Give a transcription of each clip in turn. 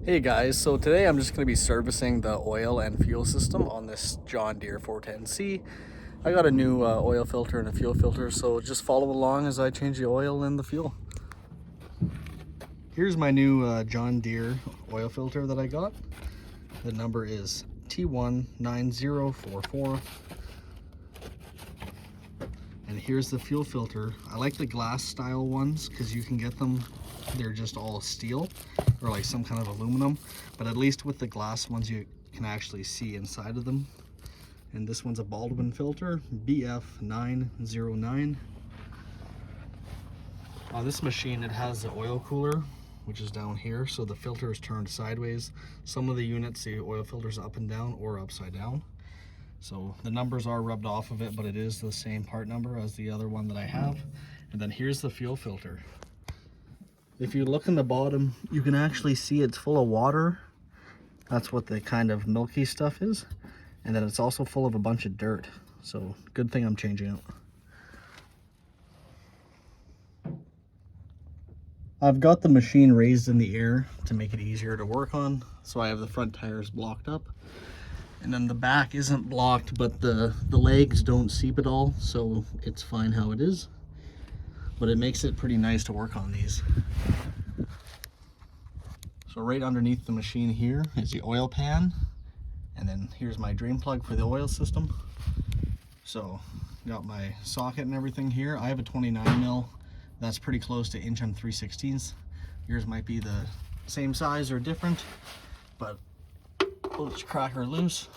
Hey guys, so today I'm just going to be servicing the oil and fuel system on this John Deere 410C. I got a new oil filter and a fuel filter, so just follow along as I change the oil and the fuel. Here's my new John Deere oil filter that I got. The number is T19044. And here's the fuel filter. I like the glass style ones because you can get them, they're just all steel or like some kind of aluminum, but at least with the glass ones you can actually see inside of them. And this one's a Baldwin filter, BF909. On this machine it has the oil cooler, which is down here, so the filter is turned sideways. Some of the units, the oil filter's up and down or upside down. So the numbers are rubbed off of it, but it is the same part number as the other one that I have. And then here's the fuel filter. If you look in the bottom, you can actually see it's full of water. That's what the kind of milky stuff is. And then it's also full of a bunch of dirt. So good thing I'm changing it. I've got the machine raised in the air to make it easier to work on. So I have the front tires blocked up. And then the back isn't blocked, but the legs don't seep at all, so it's fine how it is. But it makes it pretty nice to work on these. So right underneath the machine here is the oil pan, and then here's my drain plug for the oil system. So got my socket and everything here. I have a 29 mil. That's pretty close to 1 3/16. Yours might be the same size or different, but we'll just crack her loose.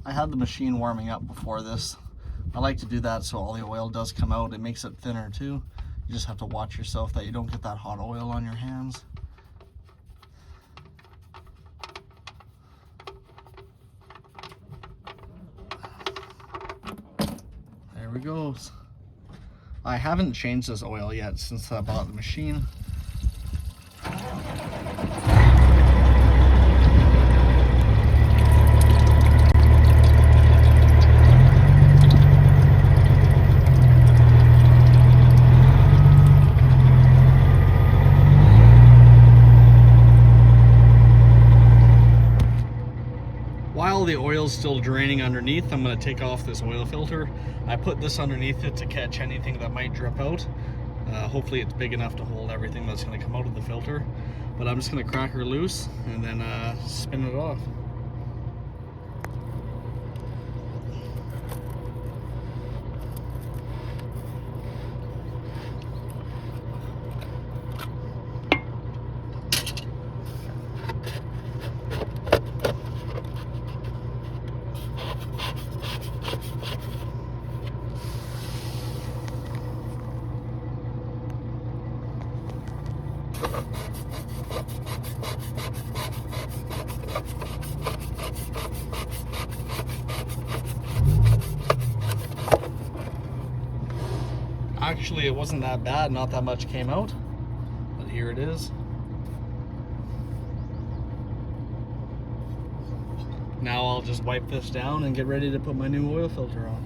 I had the machine warming up before this. I like to do that so all the oil does come out. It makes it thinner too. You just have to watch yourself that you don't get that hot oil on your hands. There we go. I haven't changed this oil yet since I bought the machine. While the oil's still draining underneath, I'm going to take off this oil filter. I put this underneath it to catch anything that might drip out. Hopefully it's big enough to hold everything that's going to come out of the filter. But I'm just going to crack her loose and then spin it off. Actually, it wasn't that bad, not that much came out, but here it is. Now I'll just wipe this down and get ready to put my new oil filter on.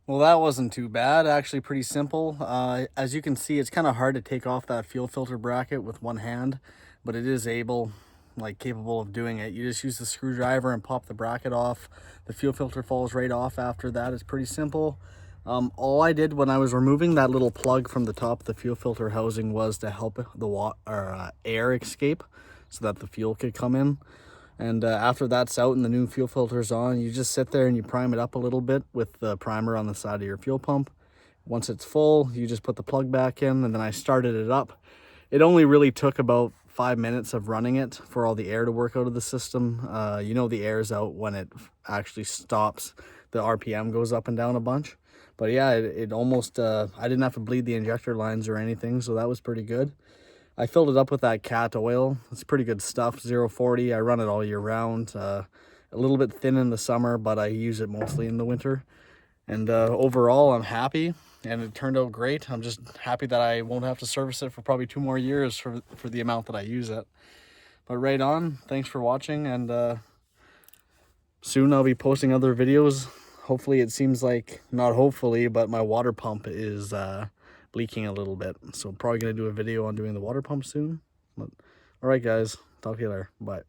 Well, that wasn't too bad. Actually, pretty simple. As you can see, it's kind of hard to take off that fuel filter bracket with one hand, but it is capable of doing it. You just use the screwdriver and pop the bracket off. The fuel filter falls right off after that. It's pretty simple. All I did when I was removing that little plug from the top of the fuel filter housing was to help the air escape so that the fuel could come in. And after that's out and the new fuel filter's on, you just sit there and you prime it up a little bit with the primer on the side of your fuel pump. Once it's full, you just put the plug back in, and then I started it up. It only really took about 5 minutes of running it for all the air to work out of the system. You know, the air's out when it actually stops. The RPM goes up and down a bunch. But yeah, it almost, I didn't have to bleed the injector lines or anything, so that was pretty good. I filled it up with that cat oil. It's pretty good stuff, 040. I run it all year round. A little bit thin in the summer, but I use it mostly in the winter. And overall, I'm happy, and it turned out great. I'm just happy that I won't have to service it for probably 2 more years for the amount that I use it. But right on, thanks for watching, and soon I'll be posting other videos. Hopefully, it seems like, not hopefully, but my water pump is leaking a little bit, so I'm probably going to do a video on doing the water pump soon. But all right, guys, talk to you later. Bye.